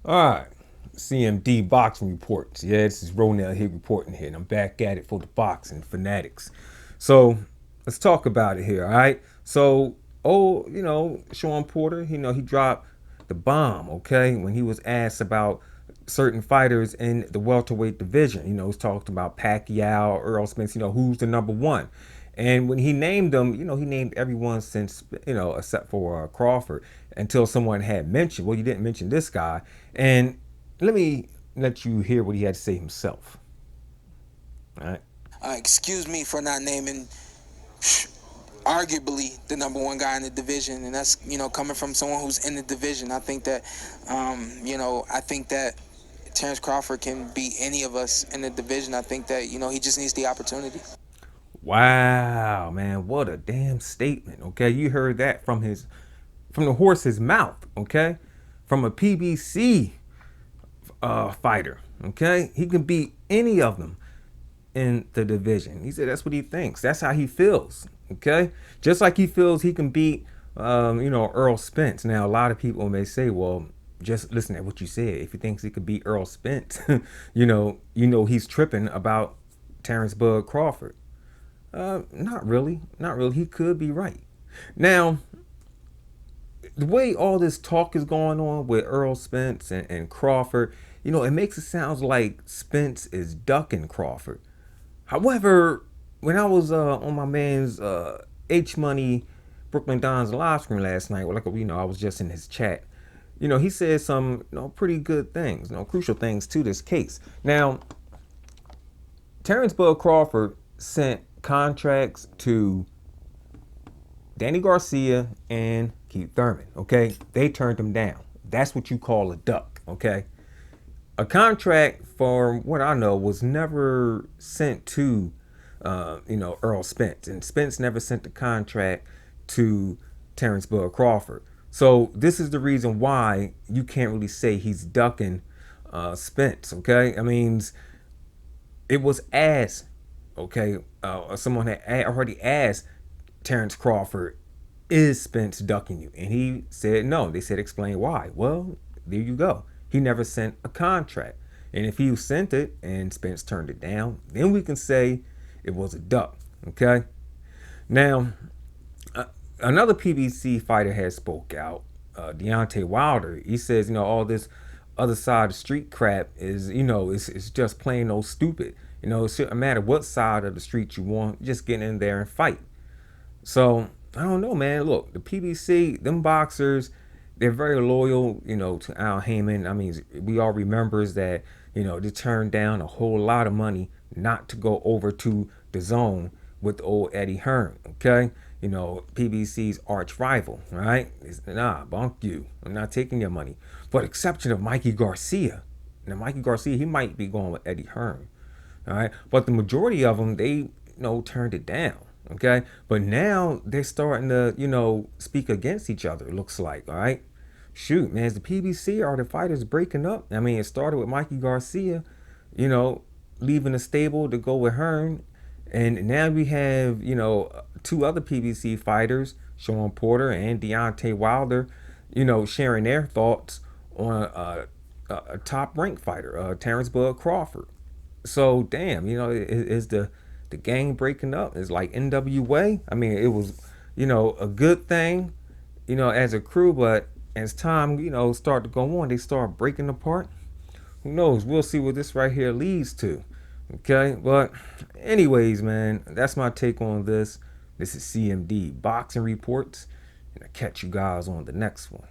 All right, CMD boxing reports. Yeah, this is Ronell here reporting here, and I'm back at it for the boxing fanatics. So let's talk about it here. All right. So, Shawn Porter, he dropped the bomb. Okay, when he was asked about certain fighters in the welterweight division, he's talking about Pacquiao, Earl Spence. Who's the number one. And when he named them, he named everyone since, except for Crawford, until someone had mentioned, well, you didn't mention this guy. And let me let you hear what he had to say himself. All right. Excuse me for not naming arguably the number one guy in the division, and that's coming from someone who's in the division. I think that Terrence Crawford can beat any of us in the division. I think that he just needs the opportunity. Wow, man, what a damn statement. Okay, you heard that from the horse's mouth. Okay, from a PBC fighter. Okay, he can beat any of them in the division. He said that's what he thinks. That's how he feels. Okay, just like he feels he can beat, Earl Spence. Now, a lot of people may say, well, just listen to what you said. If he thinks he could beat Earl Spence, he's tripping about Terrence Bud Crawford. Not really, not really. He could be right. Now, the way all this talk is going on with Earl Spence and Crawford, it makes it sound like Spence is ducking Crawford. However, when I was on my man's H Money Brooklyn Don's live stream last night, I was just in his chat. He said some pretty good things, crucial things to this case. Now, Terrence Bud Crawford sent contracts to Danny Garcia and Keith Thurman. Okay, they turned him down. That's what you call a duck. Okay, a contract, from what I know, was never sent to, Earl Spence, and Spence never sent the contract to Terrence Bud Crawford. So this is the reason why you can't really say he's ducking Spence. Okay, I mean, it was asked. Okay, someone had already asked Terrence Crawford, "Is Spence ducking you?" And he said no. They said, "Explain why." Well, there you go. He never sent a contract. And if he sent it and Spence turned it down, then we can say it was a duck. Okay. Now, another PBC fighter has spoke out. Deontay Wilder. He says, all this other side of the street crap is, it's just plain old stupid. It shouldn't matter what side of the street you want, just get in there and fight. So I don't know, man. Look, the PBC, them boxers, they're very loyal, to Al Heyman. I mean, we all remembers that, they turned down a whole lot of money not to go over to the zone with old Eddie Hearn. Okay, PBC's arch rival, right? Nah, bunk you. I'm not taking your money. For the exception of Mikey Garcia. Now, Mikey Garcia, he might be going with Eddie Hearn. All right, but the majority of them, they turned it down. Okay, but now they're starting to speak against each other. It looks like, all right. Shoot, man, is the PBC, are the fighters breaking up? I mean, it started with Mikey Garcia, you know, leaving the stable to go with Hearn, and now we have two other PBC fighters, Shawn Porter and Deontay Wilder, sharing their thoughts on a top ranked fighter, Terrence Bud Crawford. So damn, is the gang breaking up? It's like NWA. I mean, it was a good thing, as a crew, but as time start to go on, they start breaking apart. Who knows? We'll see what this right here leads to. Okay, but anyways, man, that's my take on this. This is CMD Boxing Reports, and I catch you guys on the next one.